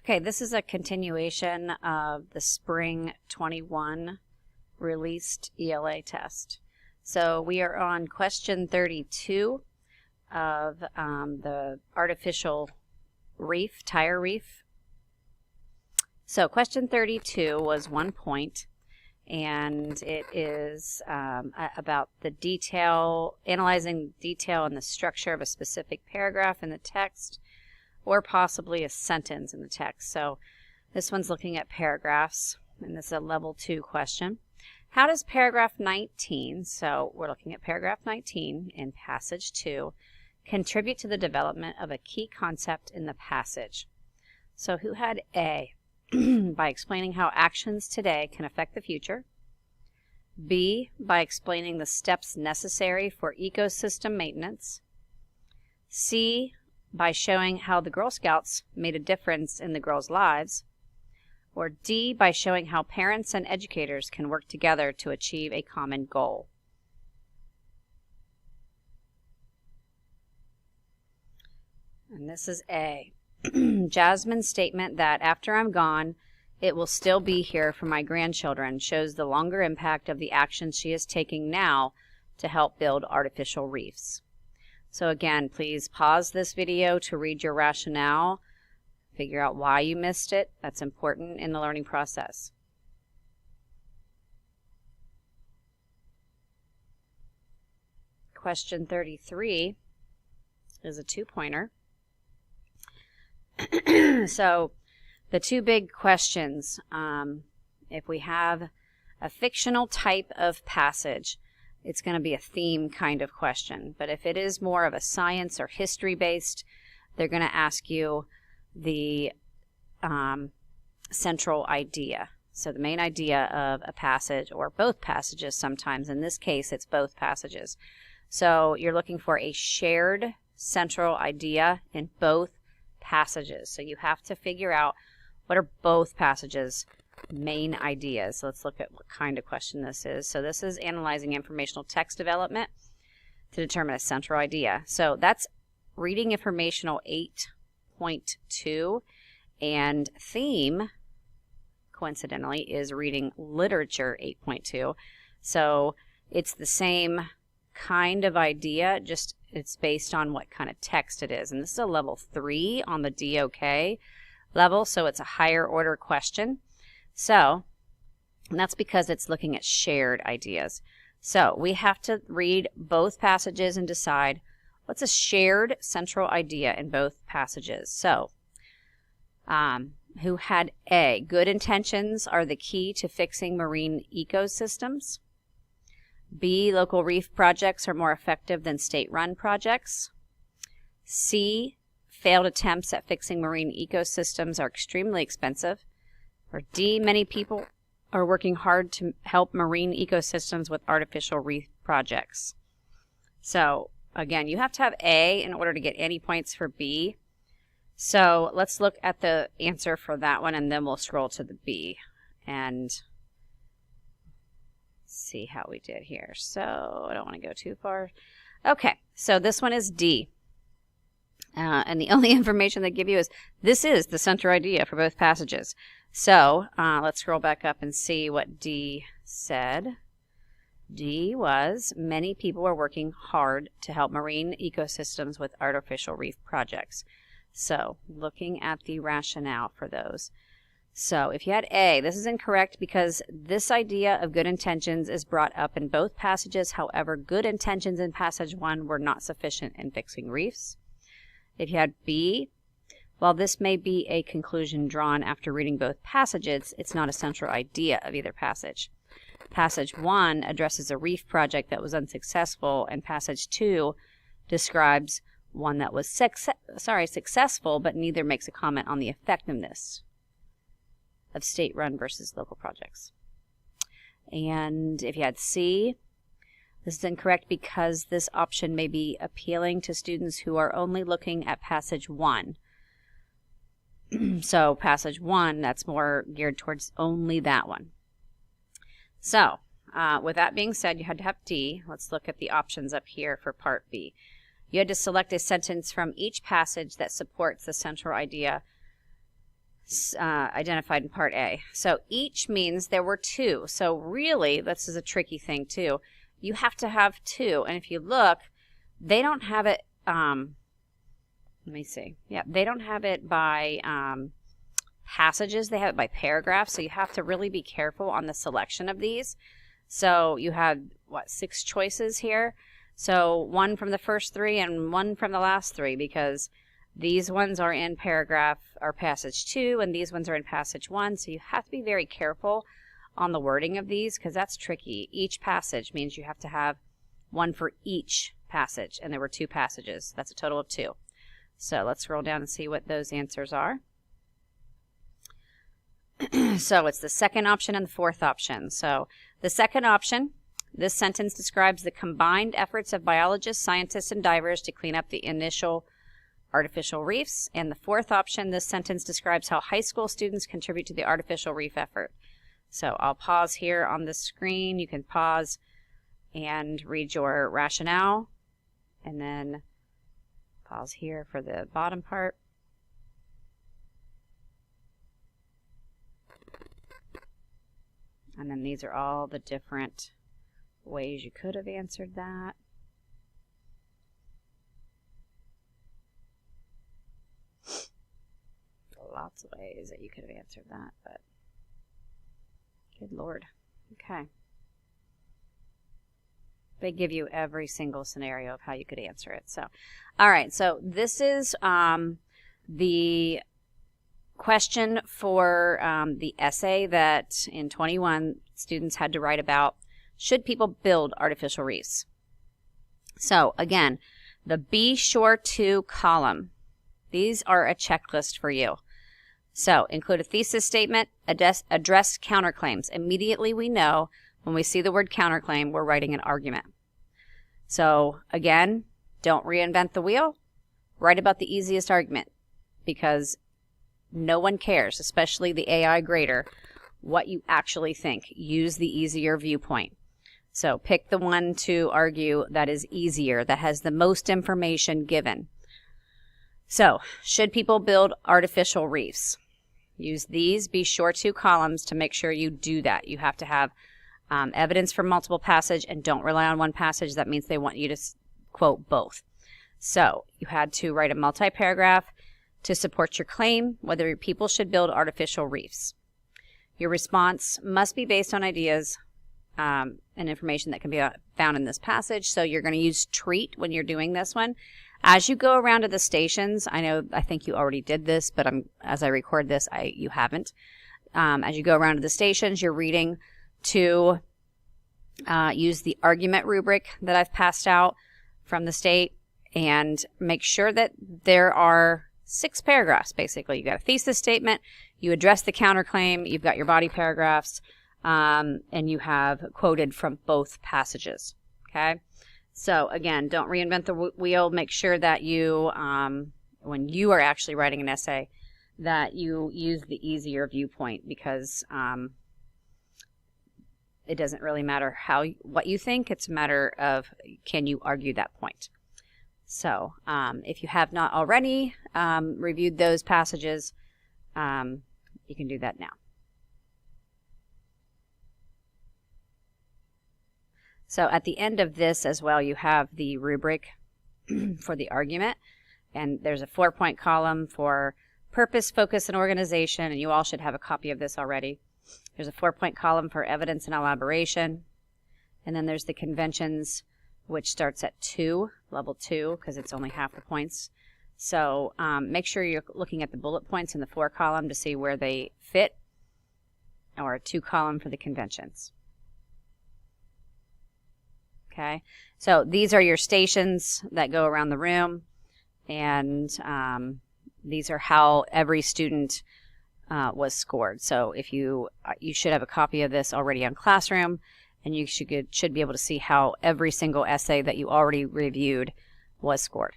Okay, this is a continuation of the Spring 21 released ELA test. So we are on question 32 of the artificial reef, tire reef. So question 32 was 1 point, and it is about the detail, analyzing detail in the structure of a specific paragraph in the text, or possibly a sentence in the text. So this one's looking at paragraphs, and this is a level 2 question. How does paragraph 19, so we're looking at paragraph 19 in passage 2, contribute to the development of a key concept in the passage? So who had A? By explaining how actions today can affect the future. B, by explaining the steps necessary for ecosystem maintenance. C, by showing how the Girl Scouts made a difference in the girls' lives. Or D, by showing how parents and educators can work together to achieve a common goal. And this is A. Jasmine's statement that after I'm gone, it will still be here for my grandchildren shows the longer impact of the actions she is taking now to help build artificial reefs. So again, please pause this video to read your rationale, figure out why you missed it. That's important in the learning process. Question 33 is a 2-pointer. So the two big questions, if we have a fictional type of passage, it's going to be a theme kind of question. But if it is more of a science or history based, they're going to ask you the central idea. So the main idea of a passage, or both passages sometimes. In this case, it's both passages. So you're looking for a shared central idea in both passages. So you have to figure out what are both passages' main ideas. So let's look at what kind of question this is. So this is analyzing informational text development to determine a central idea. So that's reading informational 8.2, and theme, coincidentally, is reading literature 8.2. So it's the same kind of idea, just it's based on what kind of text it is. And this is a level 3 on the DOK level, so it's a higher order question. So, and that's because it's looking at shared ideas. So we have to read both passages and decide what's a shared central idea in both passages. So, who had A? Good intentions are the key to fixing marine ecosystems. B, local reef projects are more effective than state-run projects. C, failed attempts at fixing marine ecosystems are extremely expensive. Or D, many people are working hard to help marine ecosystems with artificial reef projects. So, again, you have to have A in order to get any points for B. So let's look at the answer for that one, and then we'll scroll to the B and see how we did here. So I don't want to go too far. Okay, so this one is D. And the only information they give you is this is the central idea for both passages. So let's scroll back up and see what D said. D was, many people are working hard to help marine ecosystems with artificial reef projects. So looking at the rationale for those. So if you had A, this is incorrect because this idea of good intentions is brought up in both passages. However, good intentions in passage 1 were not sufficient in fixing reefs. If you had B, while this may be a conclusion drawn after reading both passages, it's not a central idea of either passage. Passage 1 addresses a reef project that was unsuccessful, and passage 2 describes one that was successful, but neither makes a comment on the effectiveness of state-run versus local projects. And if you had C, this is incorrect because this option may be appealing to students who are only looking at passage 1. So passage 1, that's more geared towards only that one. So with that being said, you had to have D. Let's look at the options up here for part B. You had to select a sentence from each passage that supports the central idea identified in Part A. So each means there were 2. So really, this is a tricky thing too. You have to have 2. And if you look, they don't have it, let me see. Yeah, they don't have it by passages. They have it by paragraphs. So you have to really be careful on the selection of these. So you have, 6 choices here. So 1 from the first 3 and 1 from the last 3, because these ones are in paragraph or passage 2, and these ones are in passage 1. So you have to be very careful on the wording of these, because that's tricky. Each passage means you have to have 1 for each passage, and there were 2 passages. That's a total of 2. So let's scroll down and see what those answers are. So it's the second option and the fourth option. So the second option, this sentence describes the combined efforts of biologists, scientists, and divers to clean up the initial artificial reefs. And the fourth option, this sentence describes how high school students contribute to the artificial reef effort. So I'll pause here on the screen. You can pause and read your rationale, and then pause here for the bottom part. And then these are all the different ways you could have answered that. Lots of ways that you could have answered that, but good Lord. Okay. They give you every single scenario of how you could answer it. So, all right. So this is the question for the essay that in 21 students had to write about, should people build artificial reefs? So again, the Be Sure To column, these are a checklist for you. So include a thesis statement, address counterclaims. Immediately we know when we see the word counterclaim, we're writing an argument. So again, don't reinvent the wheel. Write about the easiest argument, because no one cares, especially the AI grader, what you actually think. Use the easier viewpoint. So pick the one to argue that is easier, that has the most information given. So, should people build artificial reefs? Use these Be Sure To columns to make sure you do that. You have to have evidence from multiple passage, and don't rely on one passage. That means they want you to quote both. So you had to write a multi-paragraph to support your claim whether people should build artificial reefs. Your response must be based on ideas and information that can be found in this passage. So you're going to use treat when you're doing this one. As you go around to the stations, I think you already did this, but as I record this, you haven't. As you go around to the stations, you're reading to use the argument rubric that I've passed out from the state, and make sure that there are 6 paragraphs, basically. You got a thesis statement, you address the counterclaim, you've got your body paragraphs, and you have quoted from both passages, okay? So again, don't reinvent the wheel. Make sure that you, when you are actually writing an essay, that you use the easier viewpoint, because it doesn't really matter what you think. It's a matter of, can you argue that point? So if you have not already reviewed those passages, you can do that now. So at the end of this as well, you have the rubric for the argument, and there's a 4-point column for purpose, focus, and organization, and you all should have a copy of this already. There's a 4-point column for evidence and elaboration, and then there's the conventions, which starts at 2, level 2, because it's only half the points. So make sure you're looking at the bullet points in the 4 column to see where they fit, or a 2 column for the conventions. Okay, so these are your stations that go around the room, and these are how every student was scored. So if you should have a copy of this already on Classroom, and you should be able to see how every single essay that you already reviewed was scored.